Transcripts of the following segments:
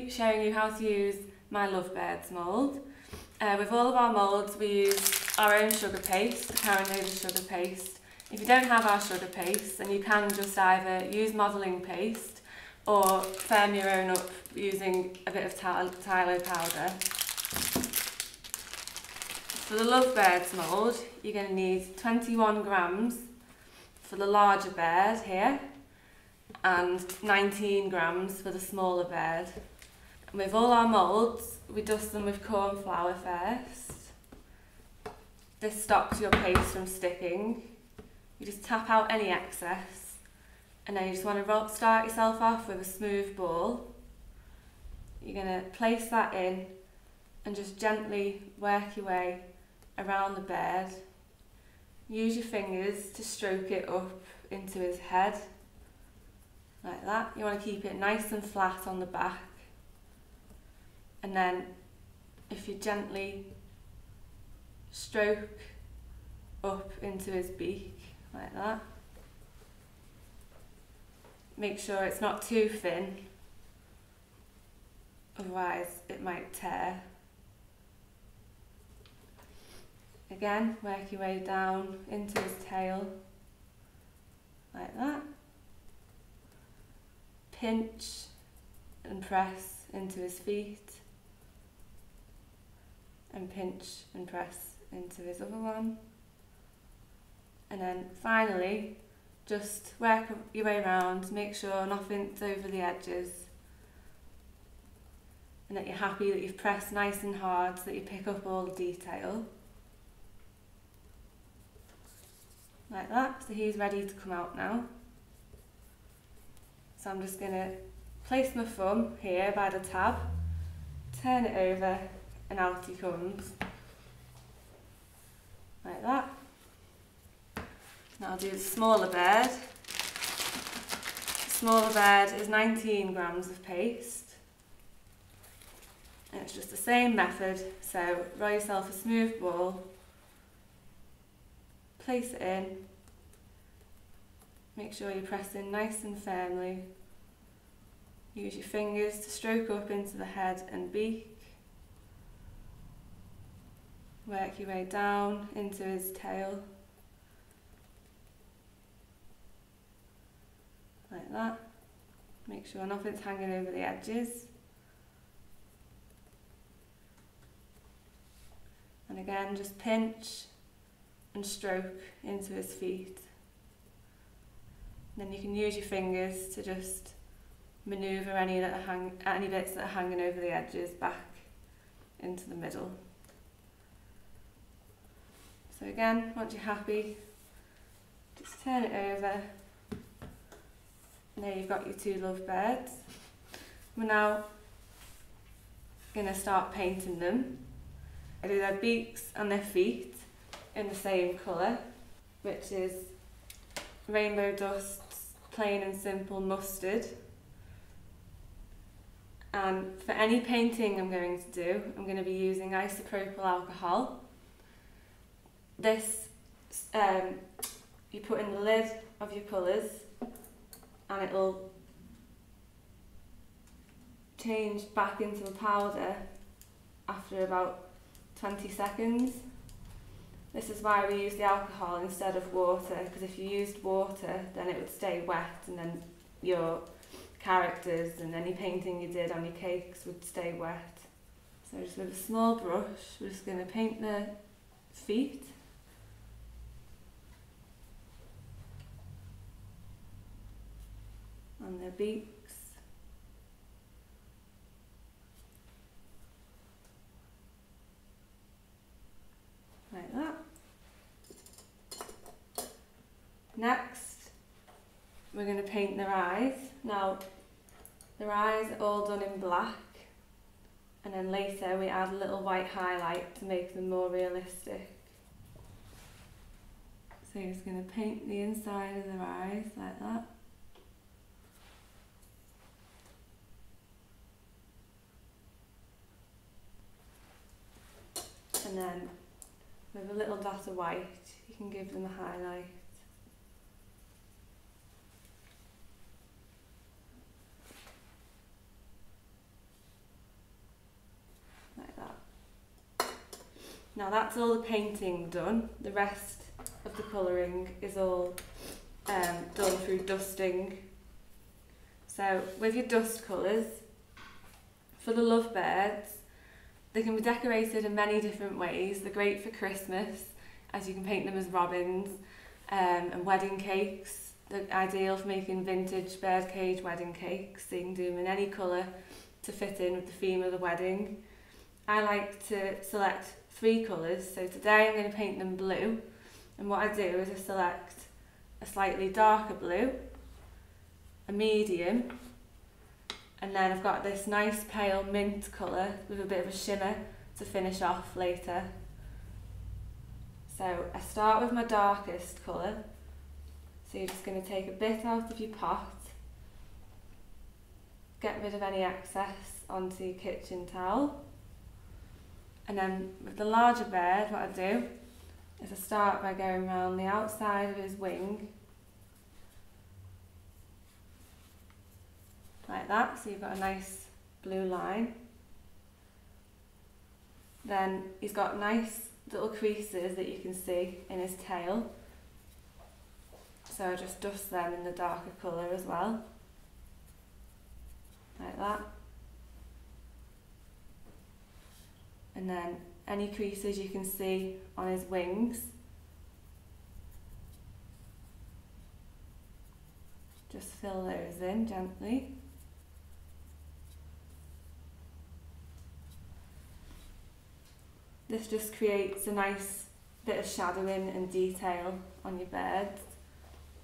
be showing you how to use my Lovebirds mould. With all of our moulds we use our own sugar paste, the Carinova sugar paste. If you don't have our sugar paste, then you can just either use modelling paste or firm your own up using a bit of Tylo powder. For the Lovebirds mould, you're going to need 21 grams for the larger bird here and 19 grams for the smaller bird. And with all our moulds, we dust them with corn flour first. This stops your paste from sticking. You just tap out any excess, and then you just want to start yourself off with a smooth ball. You're going to place that in and just gently work your way around the bird. Use your fingers to stroke it up into his head, like that. You want to keep it nice and flat on the back. And then if you gently stroke up into his beak, like that. Make sure it's not too thin, otherwise it might tear. Again, work your way down into his tail, like that. Pinch and press into his feet, and pinch and press into his other one. And then finally, just work your way around, make sure nothing's over the edges, and that you're happy that you've pressed nice and hard so that you pick up all the detail. Like that, so he's ready to come out now. So I'm just going to place my thumb here by the tab, turn it over, and out he comes. Like that. Now I'll do the smaller bird. The smaller bird is 19 grams of paste. And it's just the same method, so roll yourself a smooth ball, place it in, make sure you press in nice and firmly, use your fingers to stroke up into the head and beak, work your way down into his tail, like that. Make sure nothing's hanging over the edges. And again, just pinch and stroke into his feet. And then you can use your fingers to just manoeuvre any bits that are hanging over the edges back into the middle. So again, once you're happy, just turn it over. Now you've got your two lovebirds. We're now going to start painting them. I do their beaks and their feet in the same colour, which is Rainbow Dust's plain and simple mustard. And for any painting I'm going to do, I'm going to be using isopropyl alcohol. This you put in the lid of your colours and it'll change back into a powder after about 20 seconds. This is why we use the alcohol instead of water, because if you used water then it would stay wet and then your characters and any painting you did on your cakes would stay wet. So just with a small brush we're just going to paint the feet. And their beaks. Like that. Next, we're going to paint their eyes. Now, their eyes are all done in black, and then later we add a little white highlight to make them more realistic. So you're just going to paint the inside of their eyes like that. And then with a little dot of white, you can give them a highlight. Now that's all the painting done. The rest of the colouring is all done through dusting. So with your dust colours, for the lovebirds, they can be decorated in many different ways. They're great for Christmas, as you can paint them as robins, and wedding cakes. They're ideal for making vintage birdcage wedding cakes, so you can do them in any colour to fit in with the theme of the wedding. I like to select 3 colours, so today I'm going to paint them blue, and what I do is I select a slightly darker blue, a medium, and then I've got this nice pale mint colour with a bit of a shimmer to finish off later. So I start with my darkest colour, so you're just going to take a bit out of your pot, get rid of any excess onto your kitchen towel, and then with the larger bird what I do is I start by going around the outside of his wing, like that, so you've got a nice blue line. Then he's got nice little creases that you can see in his tail, so I just dust them in the darker colour as well, like that. And then any creases you can see on his wings, just fill those in gently. This just creates a nice bit of shadowing and detail on your birds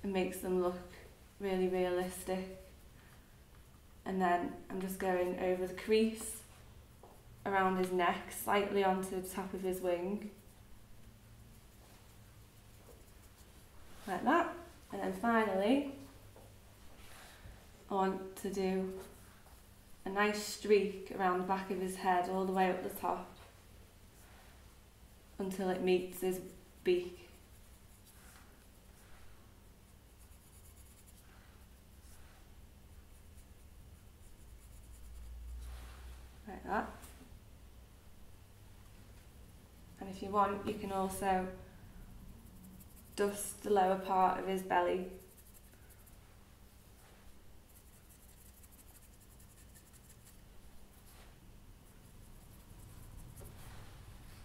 and makes them look really realistic. And then I'm just going over the crease around his neck, slightly onto the top of his wing, like that. And then finally I want to do a nice streak around the back of his head all the way up the top until it meets his beak. Like that. And if you want, you can also dust the lower part of his belly.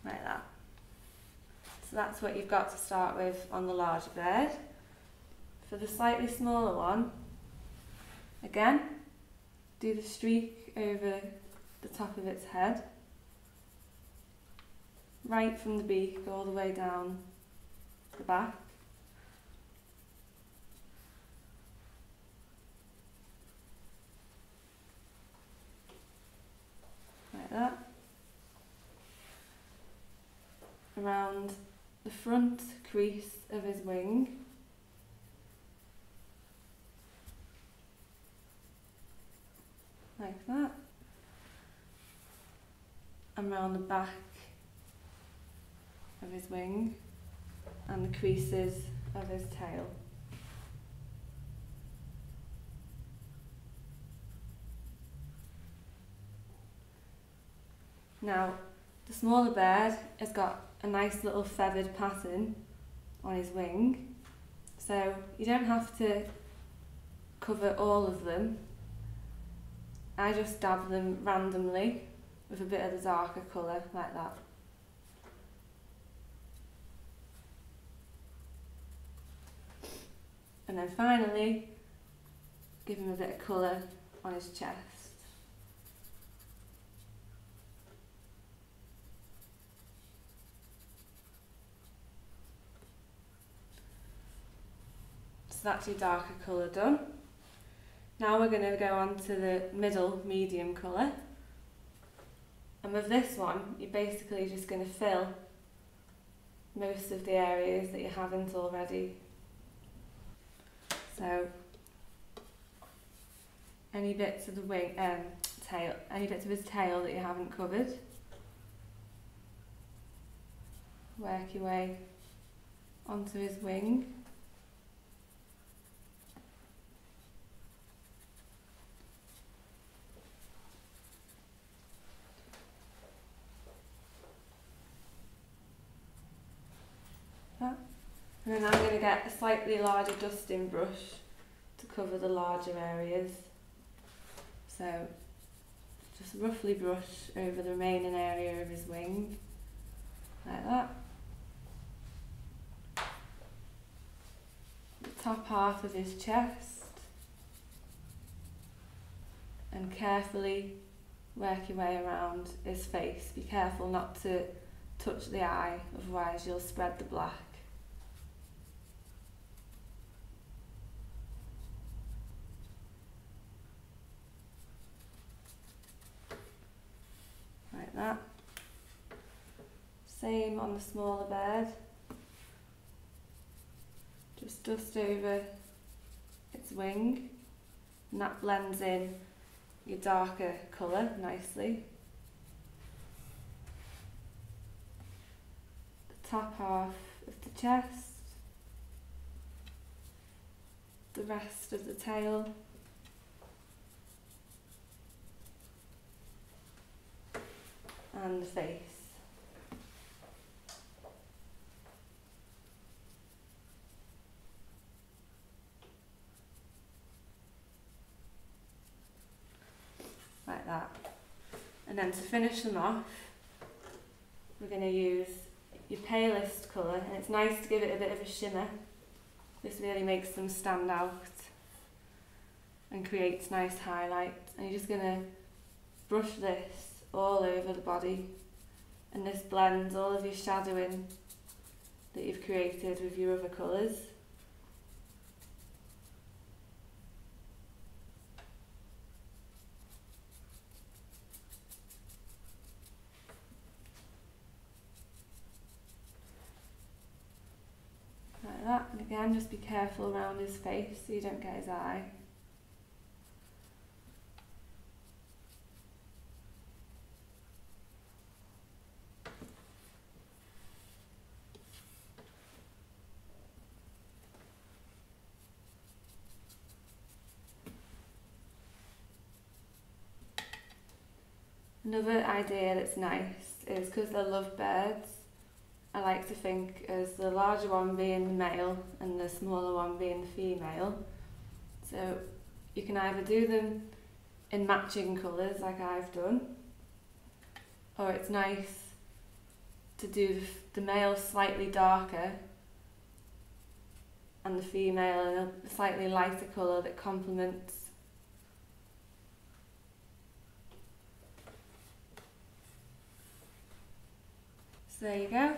Like that. So that's what you've got to start with on the larger bird. For the slightly smaller one, again, do the streak over the top of its head, right from the beak all the way down the back. Like that. Around the front crease of his wing. Like that. And around the back of his wing and the creases of his tail. Now, the smaller bird has got a nice little feathered pattern on his wing, so you don't have to cover all of them. I just dab them randomly with a bit of the darker colour, like that. And then finally, give him a bit of colour on his chest. So that's your darker colour done. Now we're going to go on to the middle medium colour. And with this one, you're basically just going to fill most of the areas that you haven't already. So any bits of the wing, tail, any bits of his tail that you haven't covered, work your way onto his wing. get a slightly larger dusting brush to cover the larger areas. So just roughly brush over the remaining area of his wing, like that. The top half of his chest, and carefully work your way around his face. Be careful not to touch the eye, otherwise you'll spread the black. Like that. Same on the smaller bird. Just dust over its wing, and that blends in your darker colour nicely. The top half of the chest, the rest of the tail, and the face. Like that. And then to finish them off, we're going to use your palest colour, and it's nice to give it a bit of a shimmer. This really makes them stand out and creates nice highlights. And you're just going to brush this all over the body, and this blends all of your shadowing that you've created with your other colours. Like that, and again just be careful around his face so you don't get his eye. Another idea that's nice is, because they're lovebirds, I like to think as the larger one being the male and the smaller one being the female. So you can either do them in matching colours like I've done, or it's nice to do the male slightly darker and the female in a slightly lighter colour that complements. So there you go.